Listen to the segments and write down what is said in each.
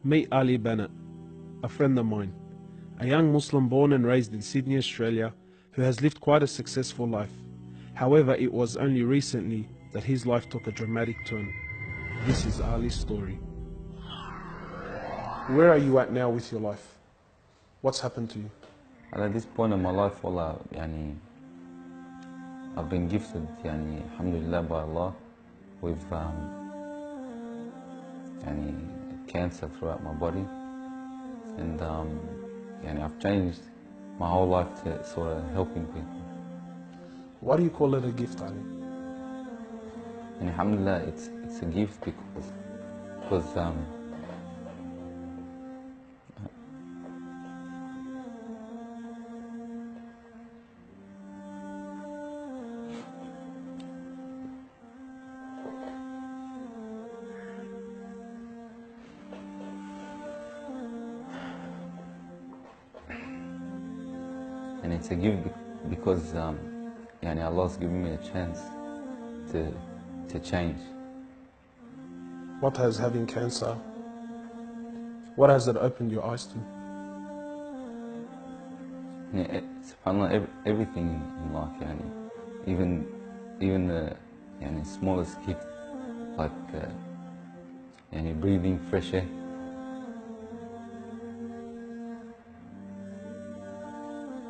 Meet Ali Banat, a friend of mine, a young Muslim born and raised in Sydney, Australia, who has lived quite a successful life. However, it was only recently that his life took a dramatic turn. This is Ali's story. Where are you at now with your life? What's happened to you? And at this point in my life, wallah, I've been gifted, alhamdulillah, by Allah, with cancer throughout my body, and I've changed my whole life to sort of helping people. Why do you call it a gift, Ali? And alhamdulillah, it's a gift because and it's a gift because Allah's given me a chance to change. What has having cancer, what has it opened your eyes to? SubhanAllah, everything in life, even the smallest gift, like breathing fresh air.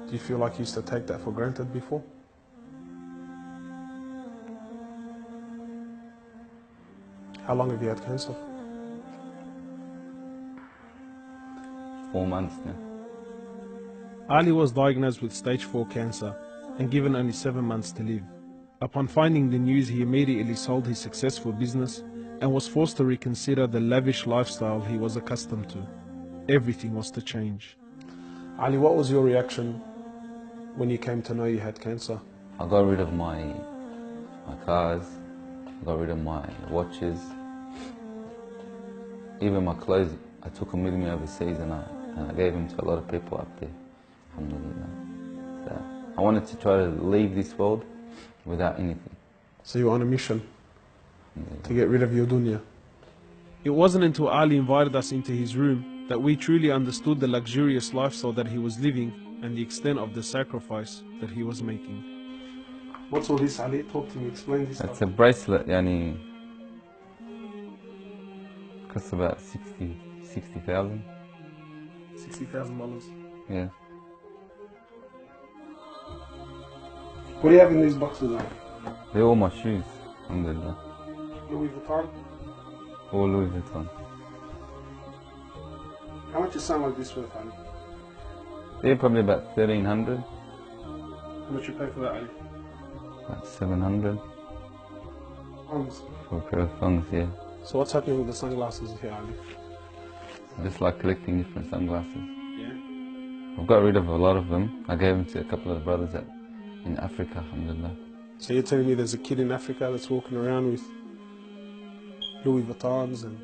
Do you feel like you used to take that for granted before? How long have you had cancer? 4 months now. Ali was diagnosed with stage 4 cancer and given only 7 months to live. Upon finding the news, he immediately sold his successful business and was forced to reconsider the lavish lifestyle he was accustomed to. Everything was to change. Ali, what was your reaction when you came to know you had cancer? I got rid of my cars, I got rid of my watches, even my clothes. I took them with me overseas and I gave them to a lot of people up there, alhamdulillah. So I wanted to try to leave this world without anything. So you were on a mission to get rid of your dunya. It wasn't until Ali invited us into his room that we truly understood the luxurious lifestyle that he was living and the extent of the sacrifice that he was making. What's all this, Ali? Talk to me, explain this. It's a bracelet, costs about $60,000. $60,000. Yeah. What do you have in these boxes now? They're all my shoes, alhamdulillah. Louis Vuitton? All Louis Vuitton. How much is something like this worth, Ali? They're probably about $1,300. How much you pay for that, Ali? About $700. Pounds. For a pair of thongs, yeah. So what's happening with the sunglasses here, Ali? Just like collecting different sunglasses. Yeah? I've got rid of a lot of them. I gave them to a couple of the brothers in Africa, alhamdulillah. So you're telling me there's a kid in Africa that's walking around with Louis Vuittons and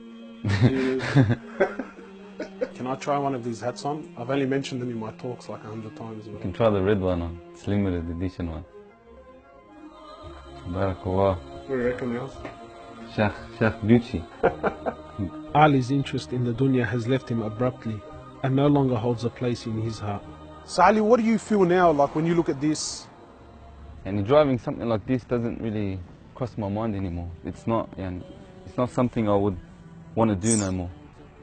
Can I try one of these hats on? I've only mentioned them in my talks like 100 times. You can try the red one on. It's limited edition one. Barakallah. What do you reckon, yours? Sheikh Gucci. Ali's interest in the dunya has left him abruptly and no longer holds a place in his heart. So Ali, what do you feel now like when you look at this? And driving something like this doesn't really cross my mind anymore. It's not something I would want to do no more.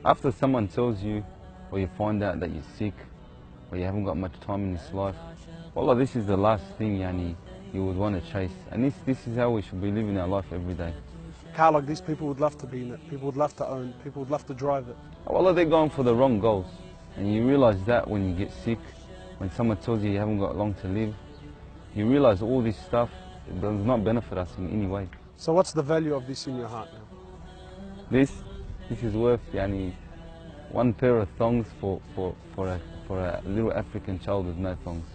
After someone tells you, or you find out that you're sick, or you haven't got much time in this life, wallah, this is the last thing you would want to chase. And this is how we should be living our life every day. How like these people would love to be in it, people would love to own, people would love to drive it. Wallah, they're going for the wrong goals. And you realize that when you get sick, when someone tells you you haven't got long to live, you realize all this stuff does not benefit us in any way. So what's the value of this in your heart now? This is worth one pair of thongs for a little African child with no thongs.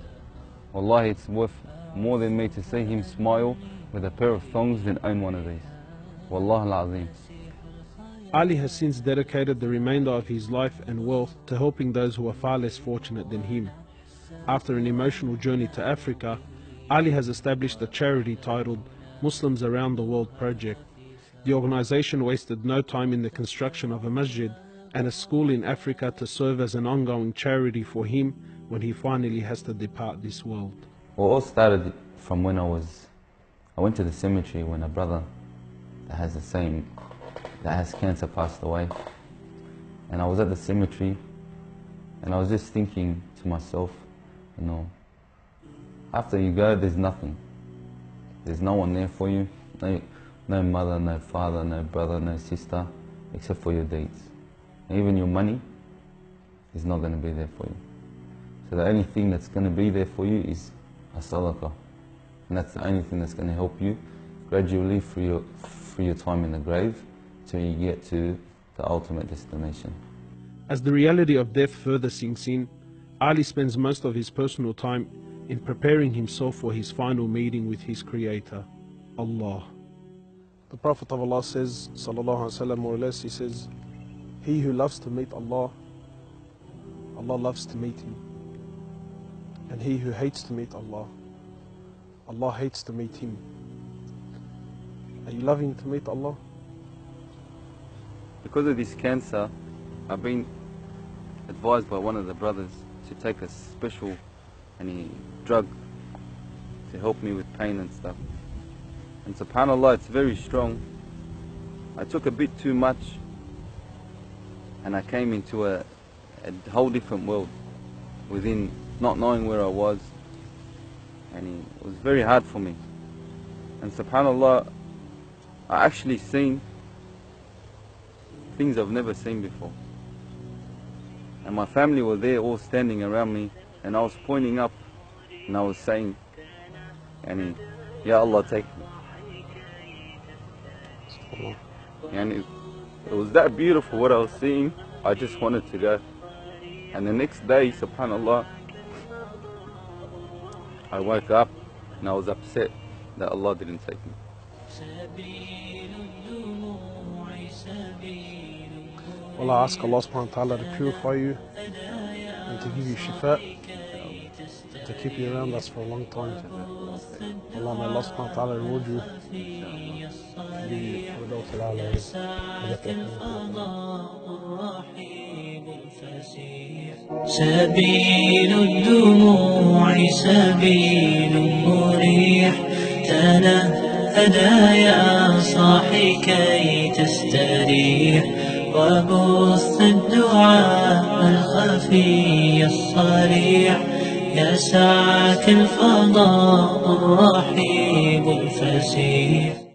Wallahi, it's worth more than me to see him smile with a pair of thongs than own one of these. Wallahi al-Azim. Ali has since dedicated the remainder of his life and wealth to helping those who are far less fortunate than him. After an emotional journey to Africa, Ali has established a charity titled Muslims Around the World Project. The organization wasted no time in the construction of a masjid and a school in Africa to serve as an ongoing charity for him when he finally has to depart this world. Well, it all started from when I went to the cemetery when a brother that has cancer passed away. And I was at the cemetery and I was just thinking to myself, you know, after you go, there's nothing. There's no one there for you. No mother, no father, no brother, no sister, except for your deeds. And even your money is not going to be there for you. So the only thing that's going to be there for you is a sadaqah. And that's the only thing that's going to help you gradually through your time in the grave till you get to the ultimate destination. As the reality of death further sinks in, Ali spends most of his personal time in preparing himself for his final meeting with his Creator, Allah. The Prophet of Allah says, sallallahu alaihi wasallam, more or less, he says, he who loves to meet Allah, Allah loves to meet him. And he who hates to meet Allah, Allah hates to meet him. Are you loving to meet Allah? Because of this cancer, I've been advised by one of the brothers to take a special drug to help me with pain and stuff. And subhanAllah, it's very strong. I took a bit too much and I came into a whole different world within not knowing where I was, and it was very hard for me. And subhanAllah, I actually seen things I've never seen before. And my family were there all standing around me, and I was pointing up and I was saying, Ya Allah, take me. And it was that beautiful what I was seeing. I just wanted to go. And the next day, subhanAllah, I woke up and I was upset that Allah didn't take me. Well, I ask Allah subhanahu wa ta'ala to purify you and to give you shifa, to keep you around us for a long time. Allah, may Allah subhanahu wa ta'ala reward you. سبيل الدموع سبيل مريح تنهدى يا صاحي كي تستريح وبث الدعاء الخفي الصريح يا ساعة الفضاء الرحيب الفسيح.